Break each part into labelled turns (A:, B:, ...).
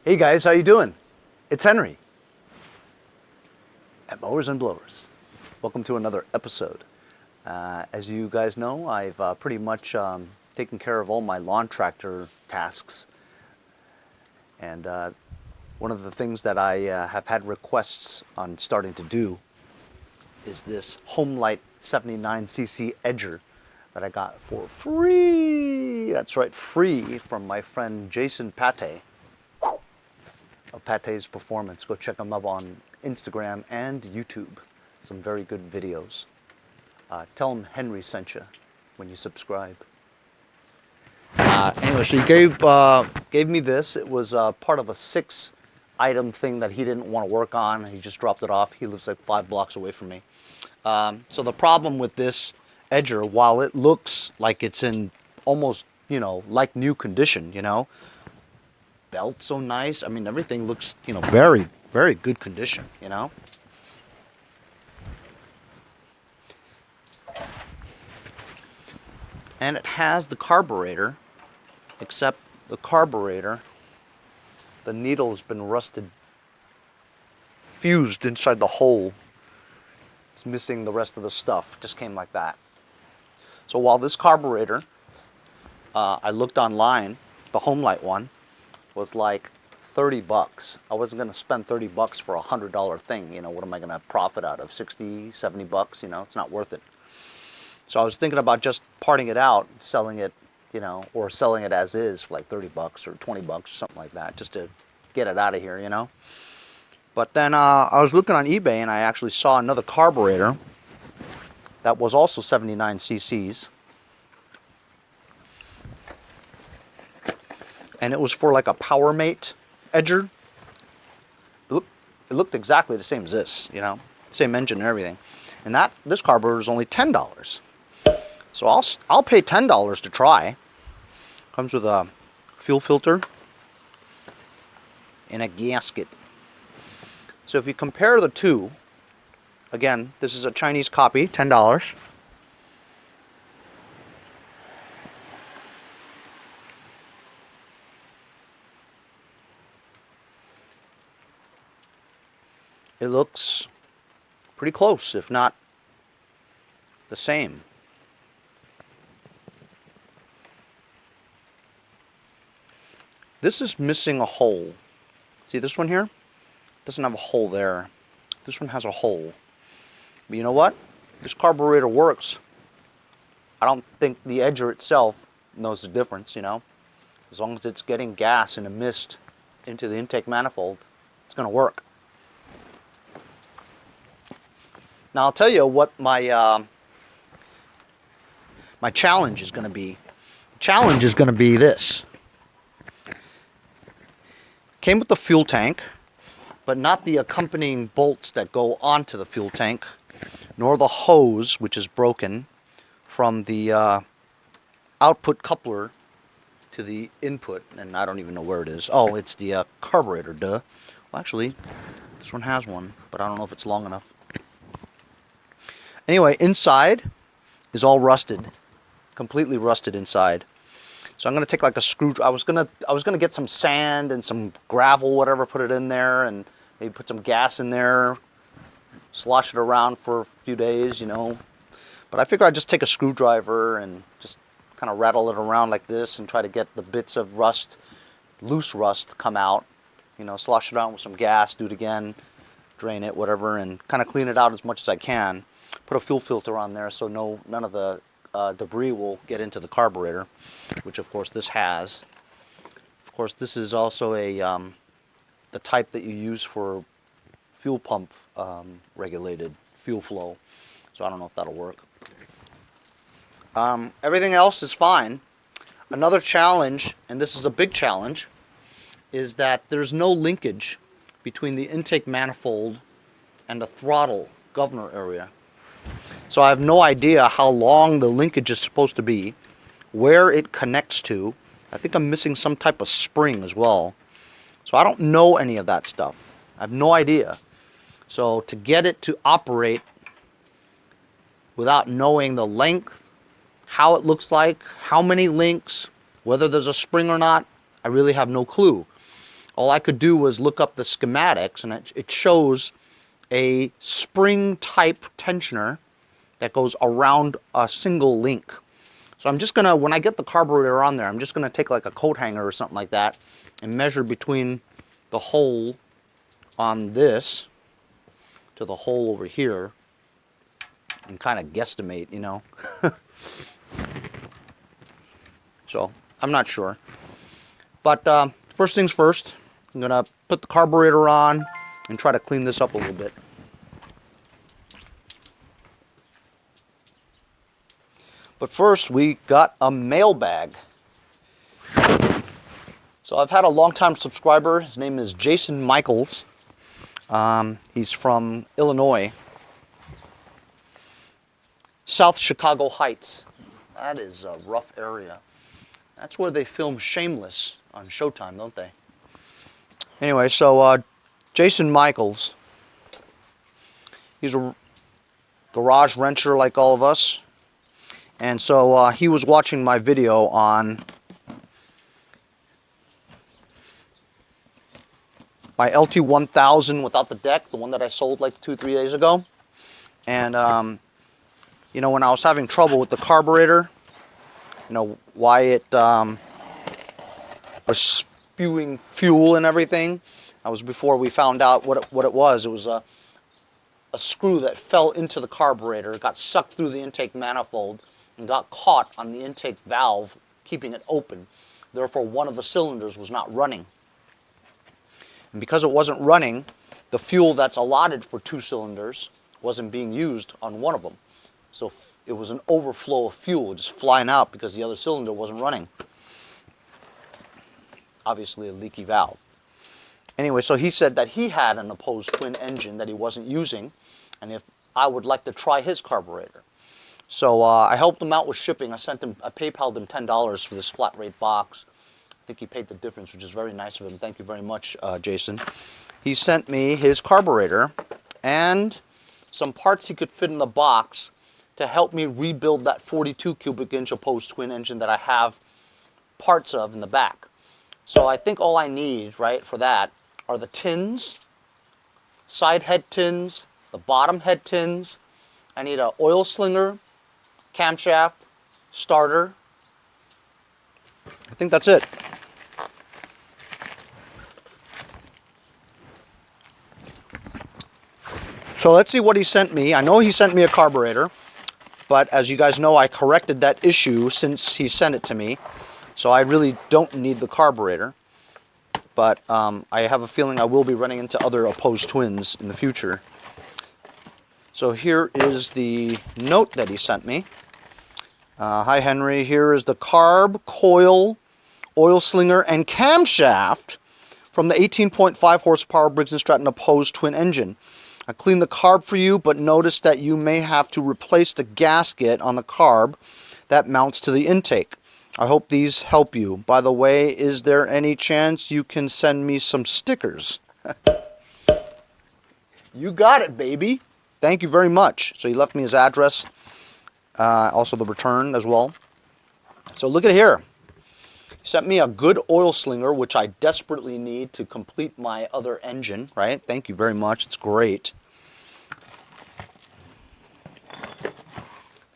A: Hey guys, how you doing? It's Henry at Mowers and Blowers. Welcome to another episode. As you guys know, I've pretty much taken care of all my lawn tractor tasks. And one of the things that I have had requests on starting to do is this Homelite 79cc edger that I got for free. That's right, free from my friend Jason Pattay of Pattay's Performance. Go check him up on Instagram and YouTube. Some very good videos. Tell him Henry sent you when you subscribe. Anyway, so he gave me this. It was part of a 6-item thing that he didn't want to work on. He just dropped it off. He lives like 5 blocks away from me. So the problem with this edger, while it looks like it's in almost, like new condition, belt so nice. I mean, everything looks, very, very good condition, And it has the carburetor, except the carburetor, the needle has been rusted, fused inside the hole. It's missing the rest of the stuff. It just came like that. So while this carburetor, I looked online, the Homelite one, was like 30 bucks. I wasn't going to spend 30 bucks for a $100 thing. What am I going to profit out of? 60, 70 bucks? It's not worth it. So I was thinking about just parting it out, selling it, or selling it as is for like 30 bucks or 20 bucks, something like that, just to get it out of here, But then I was looking on eBay and I actually saw another carburetor that was also 79 cc's. And it was for like a Powermate edger. It looked exactly the same as this, same engine and everything. And this carburetor is only $10. So I'll pay $10 to try. Comes with a fuel filter and a gasket. So if you compare the two, again, this is a Chinese copy, $10. It looks pretty close, if not the same. This is missing a hole. See this one here? Doesn't have a hole there. This one has a hole. But you know what? This carburetor works. I don't think the edger itself knows the difference, As long as it's getting gas and a mist into the intake manifold, it's going to work. Now I'll tell you what my my challenge is going to be. The challenge is going to be this. Came with the fuel tank, but not the accompanying bolts that go onto the fuel tank, nor the hose, which is broken from the output coupler to the input, and I don't even know where it is. Oh, it's the carburetor, duh. Well, actually, this one has one, but I don't know if it's long enough. Anyway, inside is all rusted, completely rusted inside. So I'm gonna take like a screw. I was gonna get some sand and some gravel, whatever, put it in there, and maybe put some gas in there, slosh it around for a few days, But I figure I'd just take a screwdriver and just kind of rattle it around like this and try to get the bits of rust, loose rust, come out. Slosh it out with some gas, do it again, drain it, whatever, and kind of clean it out as much as I can. Put a fuel filter on there so none of the debris will get into the carburetor, which of course this has. Of course, this is also the type that you use for fuel pump regulated fuel flow. So I don't know if that'll work. Everything else is fine. Another challenge, and this is a big challenge, is that there's no linkage between the intake manifold and the throttle governor area. So I have no idea how long the linkage is supposed to be, where it connects to. I think I'm missing some type of spring as well. So I don't know any of that stuff. I have no idea. So to get it to operate without knowing the length, how it looks like, how many links, whether there's a spring or not, I really have no clue. all I could do was look up the schematics, and it shows a spring type tensioner that goes around a single link. So I'm just gonna, when I get the carburetor on there, I'm just gonna take like a coat hanger or something like that and measure between the hole on this to the hole over here and kind of guesstimate, you know. So I'm not sure. But first things first, I'm gonna put the carburetor on and try to clean this up a little bit. But first, we got a mailbag. So I've had a long-time subscriber. His name is Jason Michaels. He's from Illinois. South Chicago Heights. That is a rough area. That's where they film Shameless on Showtime, don't they? Anyway, so Jason Michaels. He's a garage wrencher like all of us. And so he was watching my video on my LT-1000 without the deck, the one that I sold like 2-3 days ago. And, you know, when I was having trouble with the carburetor, you know, why it was spewing fuel and everything, that was before we found out what it was. It was a screw that fell into the carburetor. It got sucked through the intake manifold and got caught on the intake valve, keeping it open. Therefore, one of the cylinders was not running. And because it wasn't running, the fuel that's allotted for 2 cylinders wasn't being used on one of them. So it was an overflow of fuel just flying out because the other cylinder wasn't running. Obviously a leaky valve. Anyway, so he said that he had an opposed twin engine that he wasn't using, and if I would like to try his carburetor. So I helped him out with shipping. I PayPal'd him $10 for this flat rate box. I think he paid the difference, which is very nice of him. Thank you very much, Jason. He sent me his carburetor and some parts he could fit in the box to help me rebuild that 42 cubic inch opposed twin engine that I have parts of in the back. So I think all I need, right, for that are the tins, side head tins, the bottom head tins. I need an oil slinger, camshaft, starter. I think that's it. So let's see what he sent me. I know he sent me a carburetor, but as you guys know, I corrected that issue since he sent it to me. So I really don't need the carburetor, but I have a feeling I will be running into other opposed twins in the future. So here is the note that he sent me. Hi Henry, here is the carb, coil, oil slinger, and camshaft from the 18.5 horsepower Briggs & Stratton opposed twin engine. I cleaned the carb for you, but noticed that you may have to replace the gasket on the carb that mounts to the intake. I hope these help you. By the way, is there any chance you can send me some stickers? You got it, baby. Thank you very much. So he left me his address, also the return as well. So look at here. He sent me a good oil slinger, which I desperately need to complete my other engine, right? Thank you very much. It's great.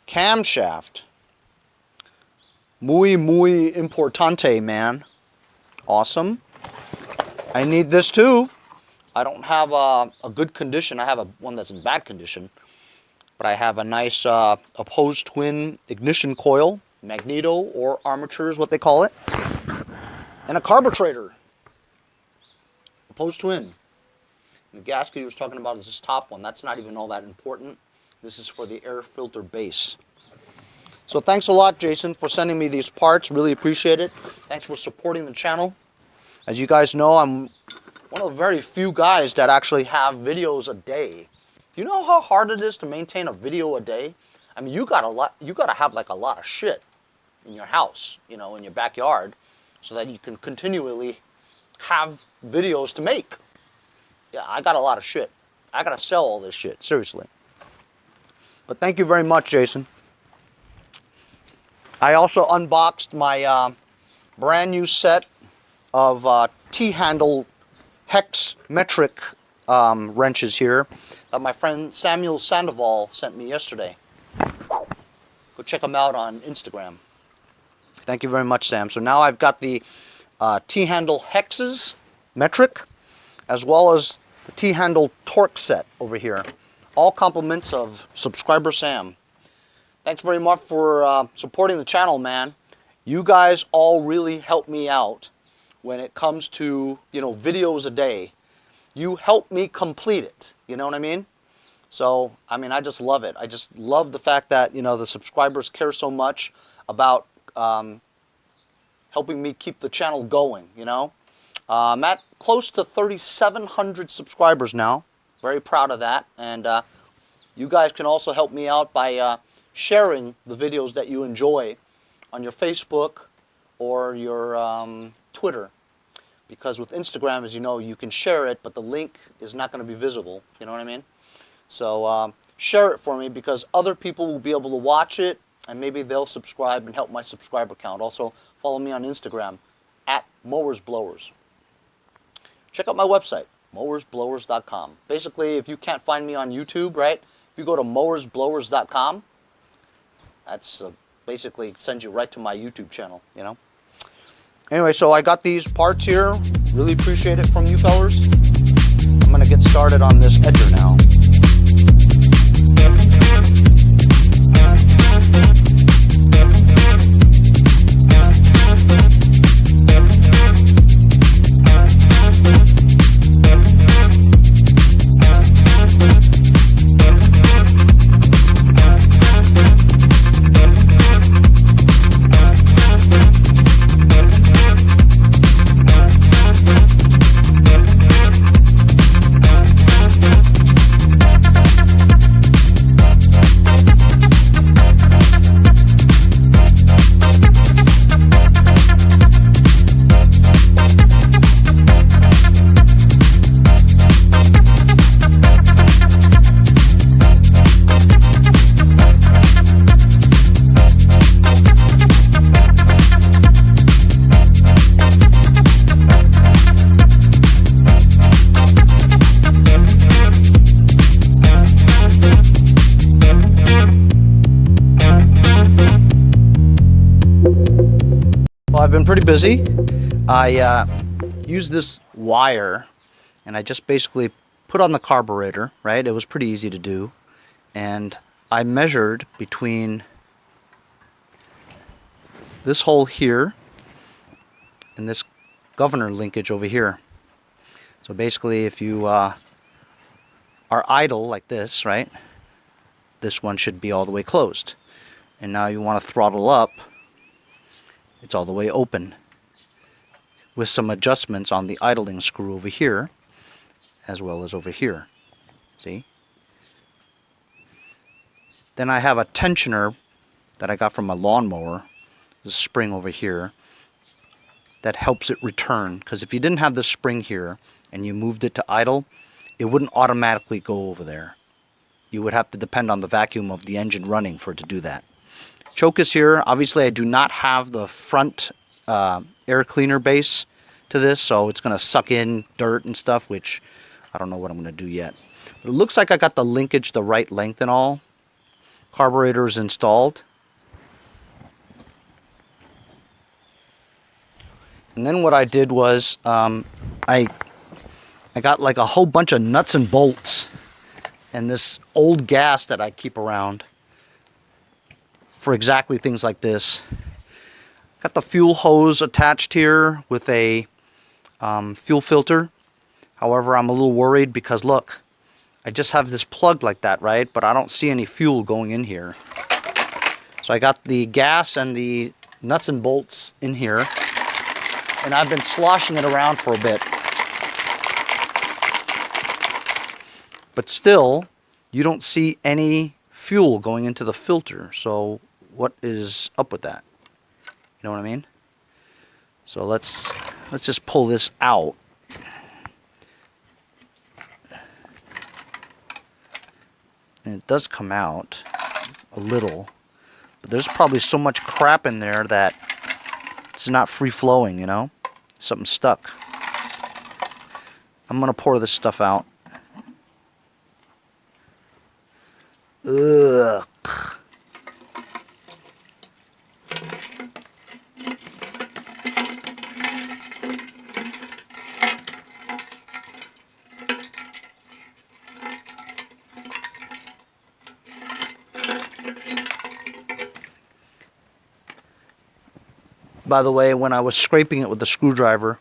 A: Camshaft. Muy importante, man. Awesome. I need this too. I don't have a good condition. I have one that's in bad condition. But I have a nice opposed twin ignition coil, magneto or armature is what they call it, and a carburetor. Opposed twin. The gasket he was talking about is this top one. That's not even all that important. This is for the air filter base. So thanks a lot, Jason, for sending me these parts. Really appreciate it. Thanks for supporting the channel. As you guys know, I'm one of the very few guys that actually have videos a day. You know how hard it is to maintain a video a day? I mean, you gotta have like a lot of shit in your house, you know, in your backyard, so that you can continually have videos to make. Yeah, I got a lot of shit. I gotta sell all this shit, seriously. But thank you very much, Jason. I also unboxed my brand new set of T-handle hex metric wrenches here that my friend Samuel Sandoval sent me yesterday. Go check him out on Instagram. Thank you very much, Sam. So now I've got the T-handle hexes metric, as well as the T-handle torque set over here. All compliments of subscriber Sam. Thanks very much for supporting the channel, man. You guys all really help me out when it comes to, you know, videos a day. You help me complete it, you know what I mean? So, I mean, I just love it. I just love the fact that, you know, the subscribers care so much about helping me keep the channel going, you know? I'm at close to 3,700 subscribers now. Very proud of that. And you guys can also help me out by sharing the videos that you enjoy on your Facebook or your Twitter. Because with Instagram, as you know, you can share it, but the link is not going to be visible. You know what I mean? So share it for me, because other people will be able to watch it, and maybe they'll subscribe and help my subscriber count. Also, follow me on Instagram, at MowersBlowers. Check out my website, mowersblowers.com. Basically, if you can't find me on YouTube, right, if you go to mowersblowers.com, that's basically sends you right to my YouTube channel, you know. Anyway, so I got these parts here. Really appreciate it from you fellers. I'm going to get started on this edger now. I've been pretty busy. I used this wire and I just basically put on the carburetor, right? It was pretty easy to do. And I measured between this hole here and this governor linkage over here. So basically, if you are idle like this, right? This one should be all the way closed. And now you want to throttle up, it's all the way open, with some adjustments on the idling screw over here as well as over here. See? Then I have a tensioner that I got from my lawnmower, the spring over here, that helps it return, because if you didn't have this spring here and you moved it to idle, it wouldn't automatically go over there. You would have to depend on the vacuum of the engine running for it to do that. Choke is here. Obviously, I do not have the front air cleaner base to this, so it's going to suck in dirt and stuff, which I don't know what I'm going to do yet. But it looks like I got the linkage the right length and all. Carburetor is installed. And then what I did was I got like a whole bunch of nuts and bolts and this old gas that I keep around for exactly things like this. Got the fuel hose attached here with a fuel filter. However, I'm a little worried because look, I just have this plug like that, right? But I don't see any fuel going in here. So I got the gas and the nuts and bolts in here, and I've been sloshing it around for a bit. But still, you don't see any fuel going into the filter. So what is up with that? You know what I mean? So let's just pull this out. And it does come out a little, but there's probably so much crap in there that it's not free flowing, you know? Something's stuck. I'm going to pour this stuff out. Ugh. By the way, when I was scraping it with the screwdriver,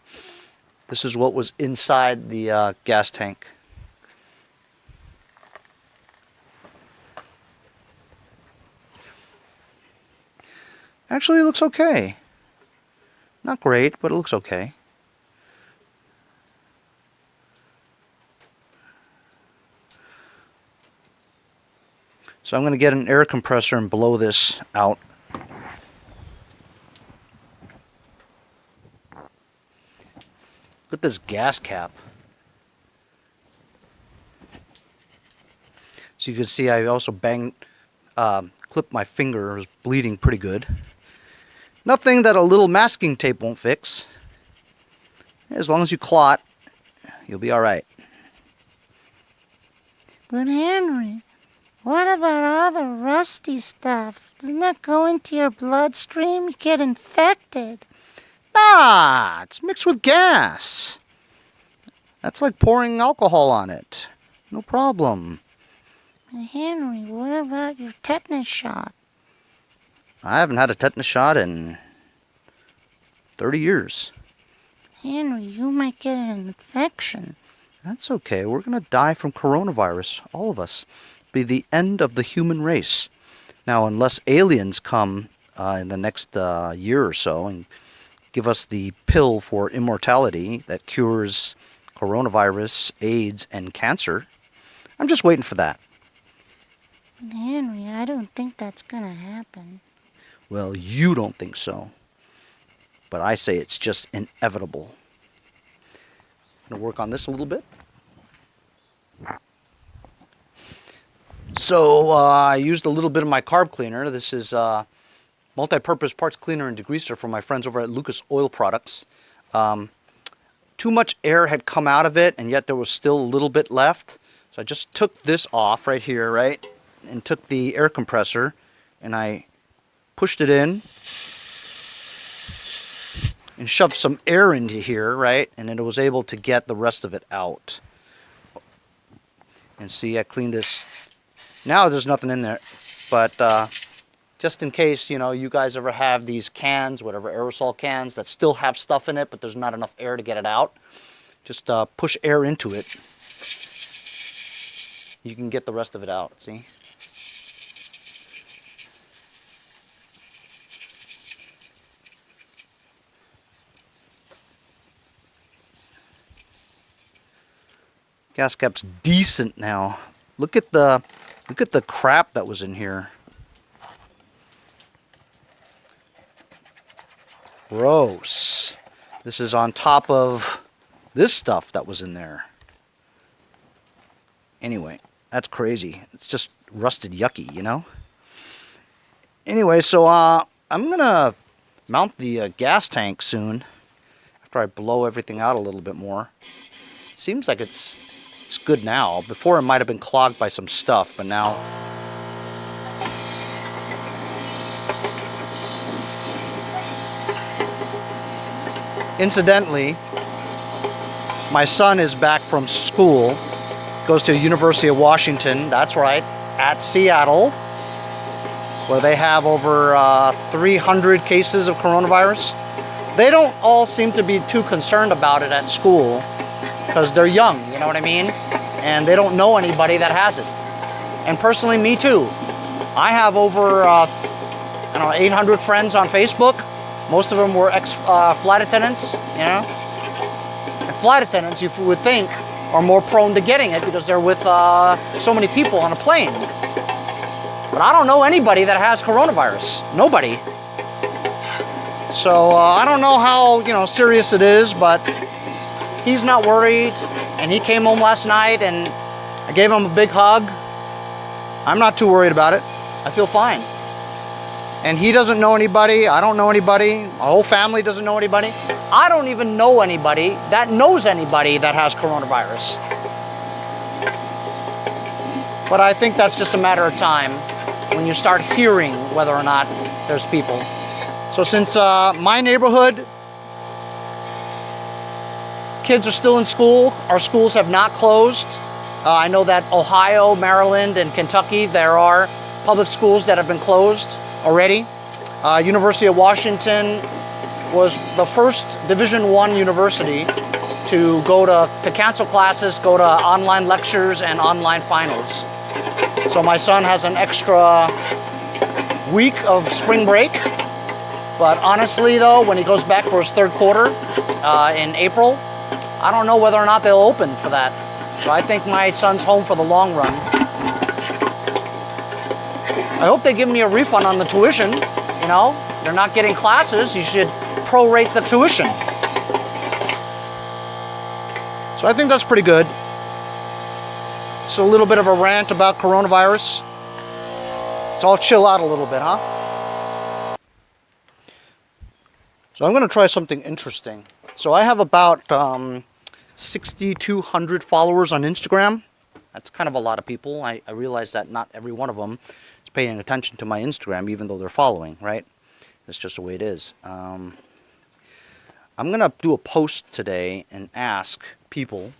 A: this is what was inside the gas tank. Actually, it looks okay. Not great, but it looks okay. So I'm going to get an air compressor and blow this out. Look at this gas cap. So you can see I also clipped my finger. It was bleeding pretty good. Nothing that a little masking tape won't fix. As long as you clot, you'll be alright.
B: But Henry, what about all the rusty stuff? Doesn't that go into your bloodstream? You get infected.
A: Nah, it's mixed with gas. That's like pouring alcohol on it. No problem.
B: But Henry, what about your tetanus shot?
A: I haven't had a tetanus shot in 30 years.
B: Henry, you might get an infection.
A: That's okay. We're going to die from coronavirus. All of us. Be the end of the human race. Now, unless aliens come in the next year or so and give us the pill for immortality that cures coronavirus, AIDS, and cancer, I'm just waiting for that.
B: Henry, I don't think that's going to happen.
A: Well, you don't think so. But I say it's just inevitable. I'm going to work on this a little bit. So I used a little bit of my carb cleaner. This is multi-purpose parts cleaner and degreaser from my friends over at Lucas Oil Products. Too much air had come out of it, and yet there was still a little bit left. So I just took this off right here, right? And took the air compressor, and I pushed it in and shoved some air into here, right? And then it was able to get the rest of it out. And see, I cleaned this. Now there's nothing in there, but just in case, you know, you guys ever have these cans, whatever, aerosol cans that still have stuff in it, but there's not enough air to get it out, just push air into it. You can get the rest of it out, see? Gas cap's decent now. Look at the crap that was in here. Gross. This is on top of this stuff that was in there. Anyway, that's crazy. It's just rusted yucky, you know? Anyway, so I'm gonna mount the gas tank soon after I blow everything out a little bit more. Seems like it's good now. Before it might have been clogged by some stuff, but now incidentally, my son is back from school, goes to University of Washington, that's right, at Seattle, where they have over 300 cases of coronavirus. They don't all seem to be too concerned about it at school because they're young, you know what I mean? And they don't know anybody that has it. And personally, me too. I have over, 800 friends on Facebook. Most of them were ex-flight attendants, you know? And flight attendants, you would think, are more prone to getting it because they're with so many people on a plane. But I don't know anybody that has coronavirus. Nobody. So I don't know how, serious it is, but he's not worried. And he came home last night and I gave him a big hug. I'm not too worried about it. I feel fine. And he doesn't know anybody. I don't know anybody. My whole family doesn't know anybody. I don't even know anybody that knows anybody that has coronavirus. But I think that's just a matter of time when you start hearing whether or not there's people. So since my neighborhood, kids are still in school, our schools have not closed. I know that Ohio, Maryland, and Kentucky, there are public schools that have been closed already. University of Washington was the first Division I university to go to cancel classes, go to online lectures and online finals. So my son has an extra week of spring break. But honestly though, when he goes back for his third quarter in April, I don't know whether or not they'll open for that. So I think my son's home for the long run. I hope they give me a refund on the tuition. You know, you're not getting classes, you should prorate the tuition. So I think that's pretty good. So a little bit of a rant about coronavirus. So I'll chill out a little bit, huh? So I'm going to try something interesting. So I have about 6,200 followers on Instagram. That's kind of a lot of people. I realize that not every one of them is paying attention to my Instagram, even though they're following, right? That's just the way it is. I'm going to do a post today and ask people,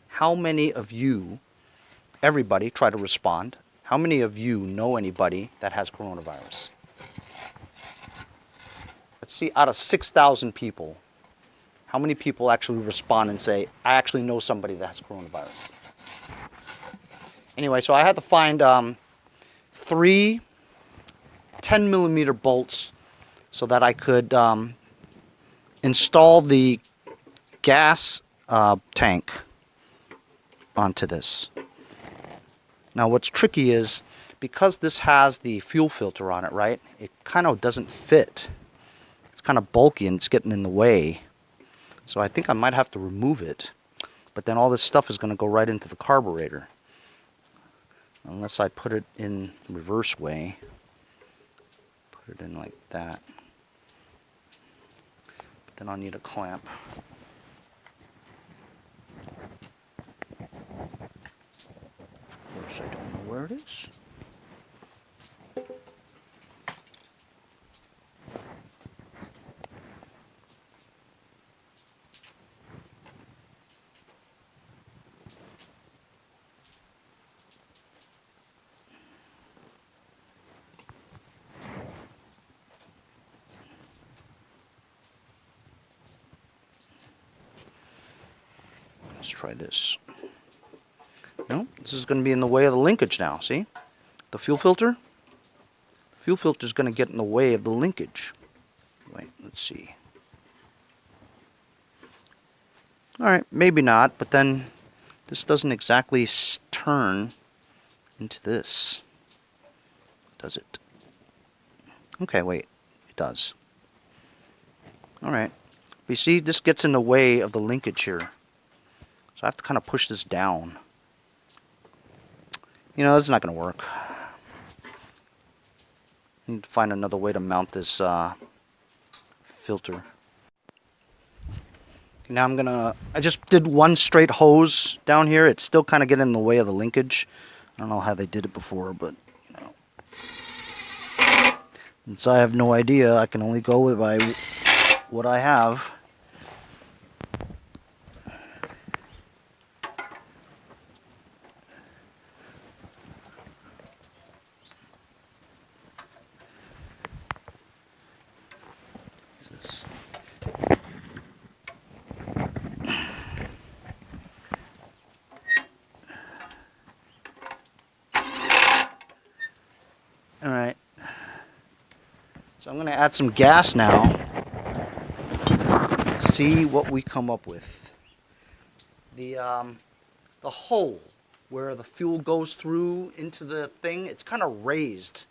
A: how many of you, everybody, try to respond, how many of you know anybody that has coronavirus? Let's see, out of 6,000 people, how many people actually respond and say, I actually know somebody that has coronavirus? Anyway, so I had to find 3 10mm bolts so that I could install the gas tank onto this. Now what's tricky is, because this has the fuel filter on it, right, it kind of doesn't fit. It's kind of bulky and it's getting in the way. So I think I might have to remove it. But then all this stuff is going to go right into the carburetor. Unless I put it in reverse way. Put it in like that. But then I'll need a clamp. Of course I don't know where it is. Let's try this. No, this is going to be in the way of the linkage now, see? The fuel filter? The fuel filter is going to get in the way of the linkage. Wait, let's see. Alright, maybe not, but then this doesn't exactly turn into this. Does it? Okay, wait, it does. Alright. You see, this gets in the way of the linkage here. So I have to kind of push this down. You know, this is not going to work. I need to find another way to mount this filter. Now I'm going to... I just did one straight hose down here. It's still kind of getting in the way of the linkage. I don't know how they did it before, but, you know. Since I have no idea, I can only go with what I have. Alright, so I'm going to add some gas now. Let's see what we come up with. The hole where the fuel goes through into the thing, it's kind of raised.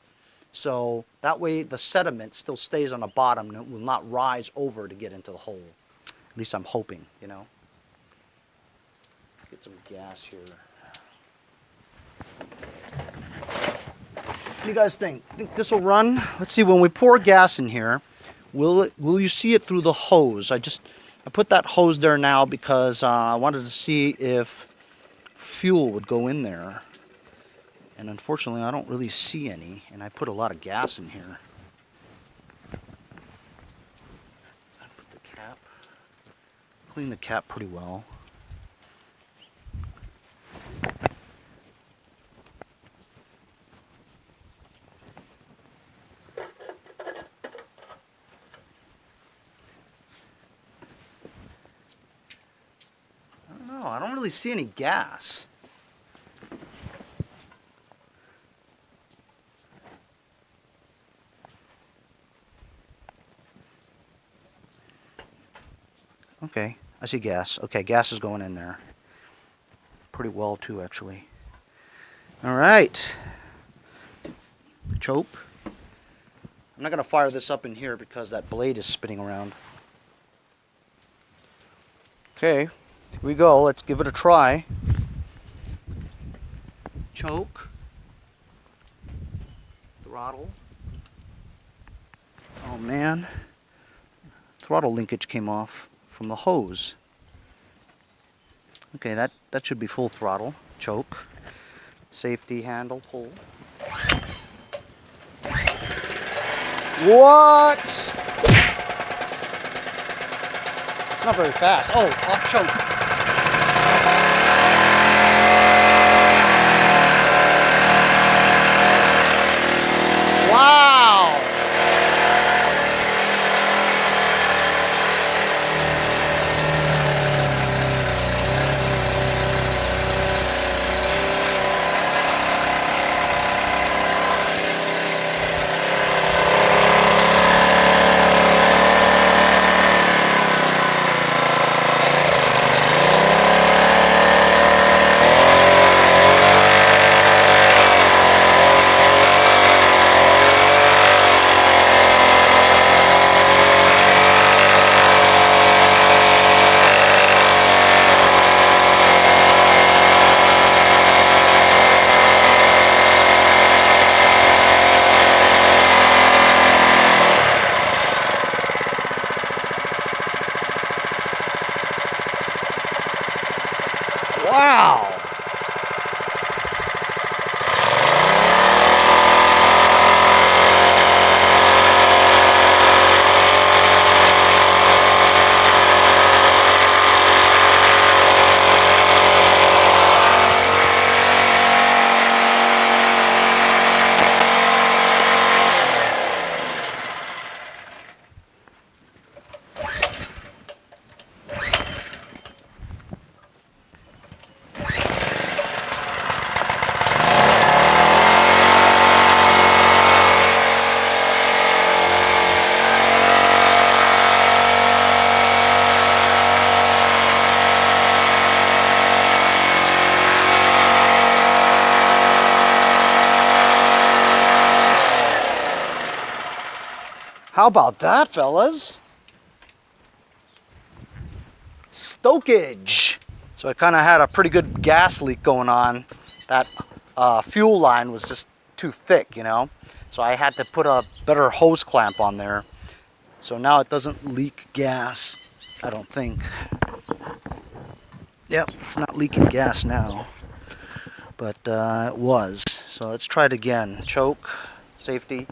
A: So that way the sediment still stays on the bottom and it will not rise over to get into the hole. At least I'm hoping, you know. Let's get some gas here. What do you guys think? Think this will run? Let's see, when we pour gas in here, will you see it through the hose? I put that hose there now because I wanted to see if fuel would go in there. And unfortunately, I don't really see any, and I put a lot of gas in here. I put the cap, clean the cap pretty well. I don't really see any gas. Okay, I see gas. Okay, gas is going in there. Pretty well too, actually. All right. Choke. I'm not going to fire this up in here because that blade is spinning around. Okay. Here we go. Let's give it a try. Choke. Throttle. Oh man. Throttle linkage came off from the hose. Okay, that should be full throttle. Choke. Safety handle pull. What? It's not very fast. Oh, off choke. Wow! Wow! How about that, fellas? Stokage. So I kind of had a pretty good gas leak going on. That fuel line was just too thick, you know? So I had to put a better hose clamp on there. So now it doesn't leak gas, I don't think. Yep, it's not leaking gas now. But it was. So let's try it again. Choke, safety.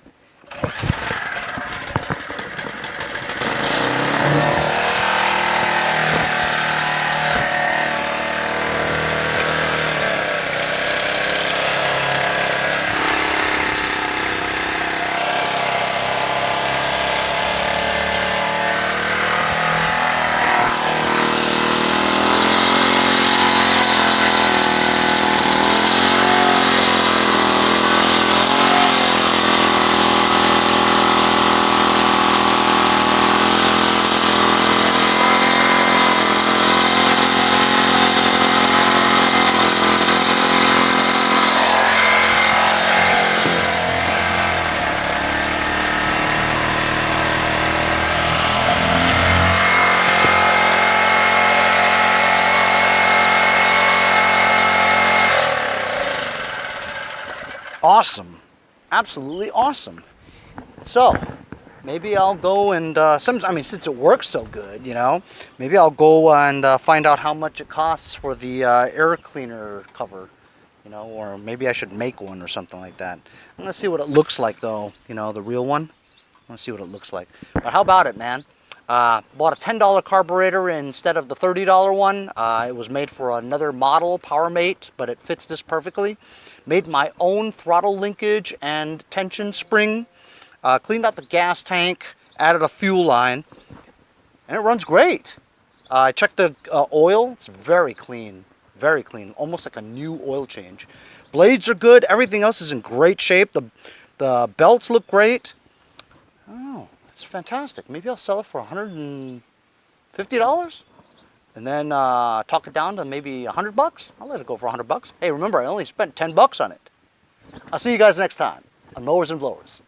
A: Awesome. absolutely awesome. So maybe I'll go and I mean, since it works so good, you know, maybe I'll go and find out how much it costs for the air cleaner cover, you know, or maybe I should make one or something like that. I'm gonna see what it looks like though, you know, the real one. I want to see what it looks like. But how about it, man? Bought a $10 carburetor instead of the $30 one. It was made for another model, Powermate, but it fits this perfectly. Made my own throttle linkage and tension spring. Cleaned out the gas tank, added a fuel line, and it runs great. I checked the oil. It's very clean, almost like a new oil change. Blades are good. Everything else is in great shape. The belts look great. Oh, it's fantastic. Maybe I'll sell it for $150 and then talk it down to maybe $100. I'll let it go for $100. Hey, remember, I only spent $10 on it. I'll see you guys next time on Mowers and Blowers.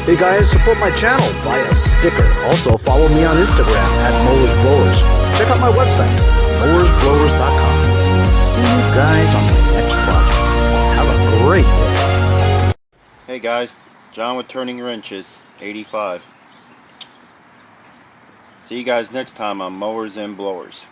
A: Hey guys, support my channel, buy a sticker. Also follow me on Instagram @MowersBlowers. Check out my website, mowersblowers.com. See you guys on my next project. Have a great day.
C: Hey guys, John with Turning Wrenches, 85. See you guys next time on Mowers and Blowers.